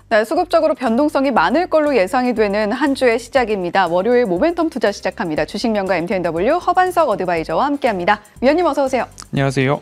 네, 수급적으로 변동성이 많을 걸로 예상이 되는 한 주의 시작입니다. 월요일 모멘텀 투자 시작합니다. 주식명가 MTNW 허반석 어드바이저와 함께합니다. 위원님 어서 오세요. 안녕하세요.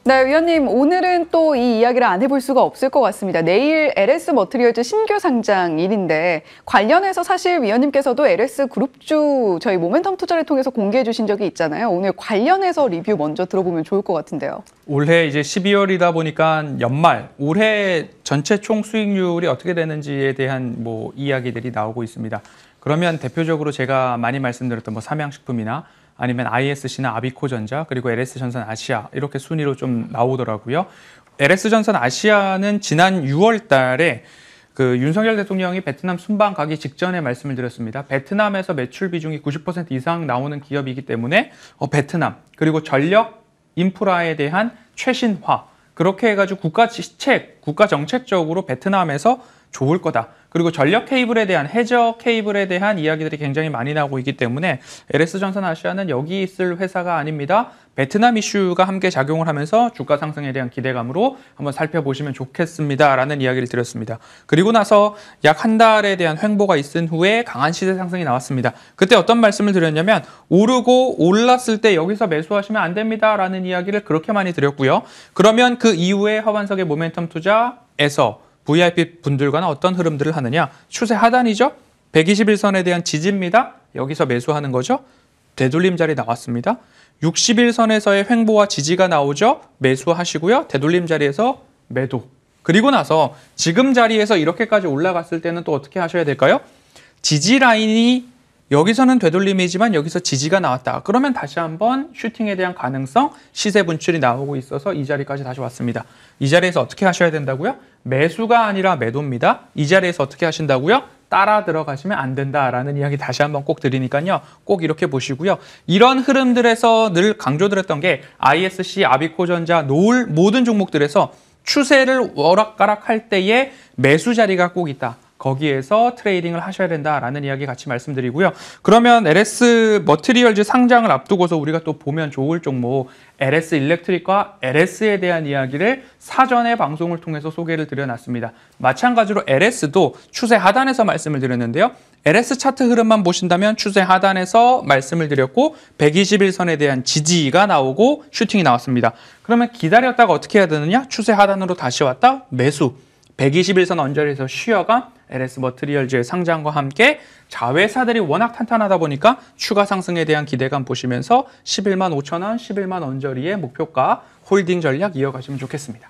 네, 위원님 오늘은 또 이 이야기를 안 해볼 수가 없을 것 같습니다. 내일 LS 머티리얼즈 신규 상장일인데 관련해서 사실 위원님께서도 LS 그룹주 저희 모멘텀 투자를 통해서 공개해 주신 적이 있잖아요. 오늘 관련해서 리뷰 먼저 들어보면 좋을 것 같은데요. 올해 이제 12월이다 보니까 연말 올해 전체 총 수익률이 어떻게 되는지에 대한 이야기들이 나오고 있습니다. 그러면 대표적으로 제가 많이 말씀드렸던 삼양식품이나 아니면 ISC나 아비코전자 그리고 LS전선 아시아 이렇게 순위로 좀 나오더라고요. LS전선 아시아는 지난 6월 달에 윤석열 대통령이 베트남 순방 가기 직전에 말씀을 드렸습니다. 베트남에서 매출 비중이 90% 이상 나오는 기업이기 때문에 베트남 그리고 전력 인프라에 대한 최신화 그렇게 해가지고 국가 정책적으로 베트남에서 좋을 거다. 그리고 전력 케이블에 대한 해저 케이블에 대한 이야기들이 굉장히 많이 나오고 있기 때문에 LS전선 아시아는 여기 있을 회사가 아닙니다. 베트남 이슈가 함께 작용을 하면서 주가 상승에 대한 기대감으로 한번 살펴보시면 좋겠습니다라는 이야기를 드렸습니다. 그리고 나서 약 한 달에 대한 횡보가 있은 후에 강한 시세 상승이 나왔습니다. 그때 어떤 말씀을 드렸냐면 오르고 올랐을 때 여기서 매수하시면 안 됩니다라는 이야기를 그렇게 많이 드렸고요. 그러면 그 이후에 허반석의 모멘텀 투자에서 VIP 분들과는 어떤 흐름들을 하느냐? 추세 하단이죠? 121선에 대한 지지입니다. 여기서 매수하는 거죠. 되돌림 자리 나왔습니다. 61선에서의 횡보와 지지가 나오죠. 매수하시고요. 되돌림 자리에서 매도. 그리고 나서 지금 자리에서 이렇게까지 올라갔을 때는 또 어떻게 하셔야 될까요? 지지 라인이 여기서는 되돌림이지만 여기서 지지가 나왔다. 그러면 다시 한번 슈팅에 대한 가능성, 시세 분출이 나오고 있어서 이 자리까지 다시 왔습니다. 이 자리에서 어떻게 하셔야 된다고요? 매수가 아니라 매도입니다. 이 자리에서 어떻게 하신다고요? 따라 들어가시면 안 된다라는 이야기 다시 한번 꼭 드리니까요. 꼭 이렇게 보시고요. 이런 흐름들에서 늘 강조드렸던 게 ISC, 아비코전자, 노을 모든 종목들에서 추세를 오락가락할 때에 매수 자리가 꼭 있다. 거기에서 트레이딩을 하셔야 된다라는 이야기 같이 말씀드리고요. 그러면 LS 머티리얼즈 상장을 앞두고서 우리가 또 보면 좋을 종목 LS 일렉트릭과 LS에 대한 이야기를 사전에 방송을 통해서 소개를 드려놨습니다. 마찬가지로 LS도 추세 하단에서 말씀을 드렸는데요. LS 차트 흐름만 보신다면 추세 하단에서 말씀을 드렸고 121선에 대한 지지가 나오고 슈팅이 나왔습니다. 그러면 기다렸다가 어떻게 해야 되느냐? 추세 하단으로 다시 왔다 매수. 121선 언저리에서 쉬어간 LS 머티리얼즈의 상장과 함께 자회사들이 워낙 탄탄하다 보니까 추가 상승에 대한 기대감 보시면서 11만 5천 원, 11만 언저리의 목표가 홀딩 전략 이어가시면 좋겠습니다.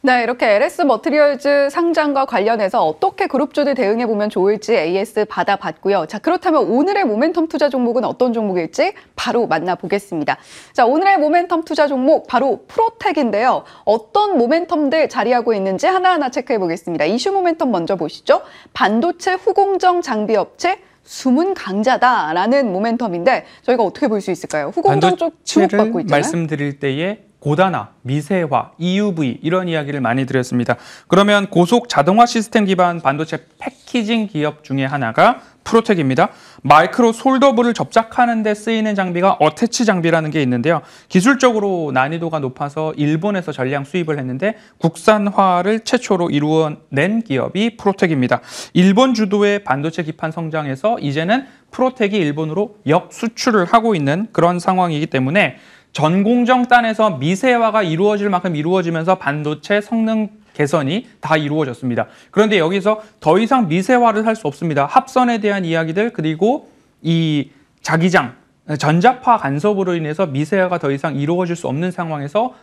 네, 이렇게 LS 머티리얼즈 상장과 관련해서 어떻게 그룹주들 대응해보면 좋을지 AS 받아봤고요. 자, 그렇다면 오늘의 모멘텀 투자 종목은 어떤 종목일지 바로 만나보겠습니다. 자, 오늘의 모멘텀 투자 종목 바로 프로텍인데요. 어떤 모멘텀들 자리하고 있는지 하나하나 체크해보겠습니다. 이슈 모멘텀 먼저 보시죠. 반도체 후공정 장비업체 숨은 강자다라는 모멘텀인데 저희가 어떻게 볼 수 있을까요? 후공정 쪽 주목받고 있잖아요. 말씀드릴 때에 고단화, 미세화, EUV 이런 이야기를 많이 드렸습니다. 그러면 고속 자동화 시스템 기반 반도체 패키징 기업 중에 하나가 프로텍입니다. 마이크로 솔더블을 접착하는 데 쓰이는 장비가 어태치 장비라는 게 있는데요. 기술적으로 난이도가 높아서 일본에서 전량 수입을 했는데 국산화를 최초로 이루어낸 기업이 프로텍입니다. 일본 주도의 반도체 기판 성장에서 이제는 프로텍이 일본으로 역수출을 하고 있는 그런 상황이기 때문에 전공정 단에서 미세화가 이루어질 만큼 이루어지면서 반도체 성능 개선이 다 이루어졌습니다. 그런데 여기서 더 이상 미세화를 할 수 없습니다. 합선에 대한 이야기들 그리고 이 자기장, 전자파 간섭으로 인해서 미세화가 더 이상 이루어질 수 없는 상황에서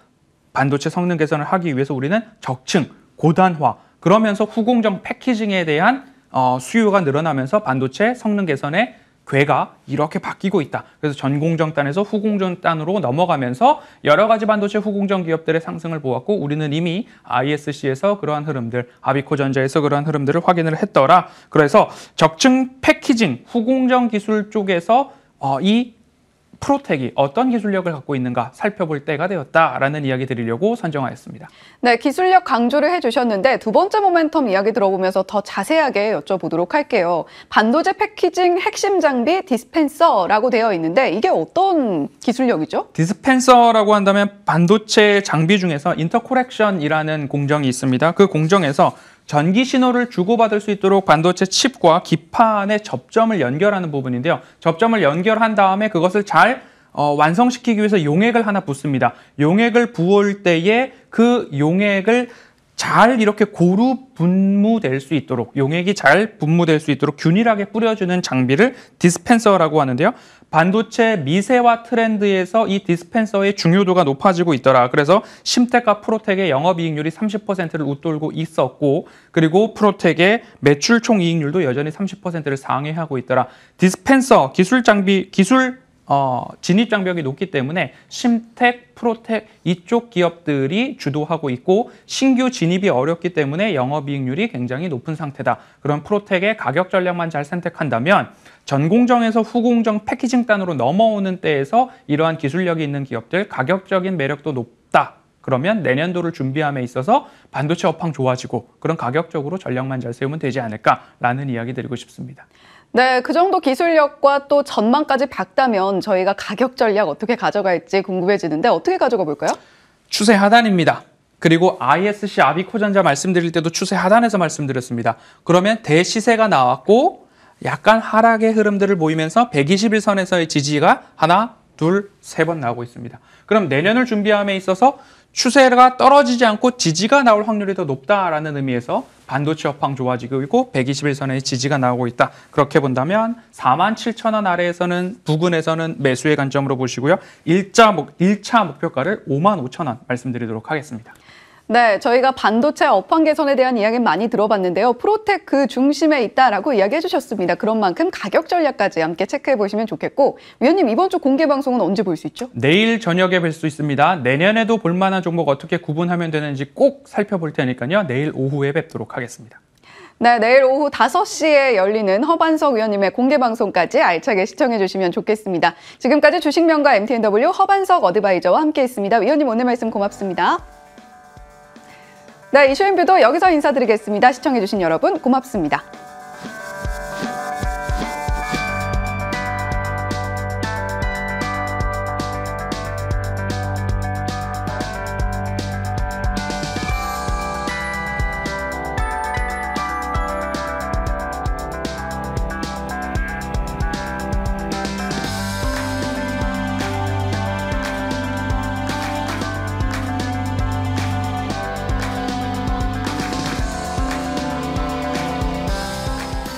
반도체 성능 개선을 하기 위해서 우리는 적층, 고단화, 그러면서 후공정 패키징에 대한 수요가 늘어나면서 반도체 성능 개선에 궤가 이렇게 바뀌고 있다. 그래서 전공정 단에서 후공정 단으로 넘어가면서 여러 가지 반도체 후공정 기업들의 상승을 보았고 우리는 이미 ISC에서 그러한 흐름들, 아비코전자에서 그러한 흐름들을 확인을 했더라. 그래서 적층 패키징, 후공정 기술 쪽에서 이 프로텍이 어떤 기술력을 갖고 있는가 살펴볼 때가 되었다라는 이야기 드리려고 선정하였습니다. 네, 기술력 강조를 해주셨는데 두 번째 모멘텀 이야기 들어보면서 더 자세하게 여쭤보도록 할게요. 반도체 패키징 핵심 장비 디스펜서라고 되어 있는데 이게 어떤 기술력이죠? 디스펜서라고 한다면 반도체 장비 중에서 인터코렉션이라는 공정이 있습니다. 그 공정에서 전기 신호를 주고받을 수 있도록 반도체 칩과 기판의 접점을 연결하는 부분인데요. 접점을 연결한 다음에 그것을 잘 완성시키기 위해서 용액을 하나 붓습니다. 용액을 부을 때에 그 용액을 잘 이렇게 고루 분무될 수 있도록, 용액이 잘 분무될 수 있도록 균일하게 뿌려주는 장비를 디스펜서라고 하는데요. 반도체 미세화 트렌드에서 이 디스펜서의 중요도가 높아지고 있더라. 그래서 심텍과 프로텍의 영업이익률이 30%를 웃돌고 있었고, 그리고 프로텍의 매출 총이익률도 여전히 30%를 상회하고 있더라. 디스펜서 기술 진입 장벽이 높기 때문에 심텍, 프로텍 이쪽 기업들이 주도하고 있고, 신규 진입이 어렵기 때문에 영업이익률이 굉장히 높은 상태다. 그럼 프로텍의 가격 전략만 잘 선택한다면 전공정에서 후공정 패키징단으로 넘어오는 때에서 이러한 기술력이 있는 기업들, 가격적인 매력도 높다. 그러면 내년도를 준비함에 있어서 반도체 업황 좋아지고 그런 가격적으로 전략만 잘 세우면 되지 않을까라는 이야기 드리고 싶습니다. 네, 그 정도 기술력과 또 전망까지 봤다면 저희가 가격 전략 어떻게 가져갈지 궁금해지는데 어떻게 가져가 볼까요? 추세 하단입니다. 그리고 ISC 아비코전자 말씀드릴 때도 추세 하단에서 말씀드렸습니다. 그러면 대시세가 나왔고 약간 하락의 흐름들을 보이면서 121선에서의 지지가 하나, 둘, 세 번 나오고 있습니다. 그럼 내년을 준비함에 있어서 추세가 떨어지지 않고 지지가 나올 확률이 더 높다라는 의미에서 반도체 업황 좋아지고 있고 121선의 지지가 나오고 있다. 그렇게 본다면 47,000원 아래에서는 부근에서는 매수의 관점으로 보시고요. 1차 목표가를 55,000원 말씀드리도록 하겠습니다. 네, 저희가 반도체 업황 개선에 대한 이야기는 많이 들어봤는데요. 프로텍 그 중심에 있다라고 이야기해 주셨습니다. 그런 만큼 가격 전략까지 함께 체크해 보시면 좋겠고, 위원님 이번 주 공개 방송은 언제 볼 수 있죠? 내일 저녁에 뵐 수 있습니다. 내년에도 볼만한 종목 어떻게 구분하면 되는지 꼭 살펴볼 테니까요. 내일 오후에 뵙도록 하겠습니다. 네, 내일 오후 5시에 열리는 허반석 위원님의 공개 방송까지 알차게 시청해 주시면 좋겠습니다. 지금까지 주식명가 MTNW 허반석 어드바이저와 함께했습니다. 위원님 오늘 말씀 고맙습니다. 네, 이슈앤뷰도 여기서 인사드리겠습니다. 시청해주신 여러분 고맙습니다.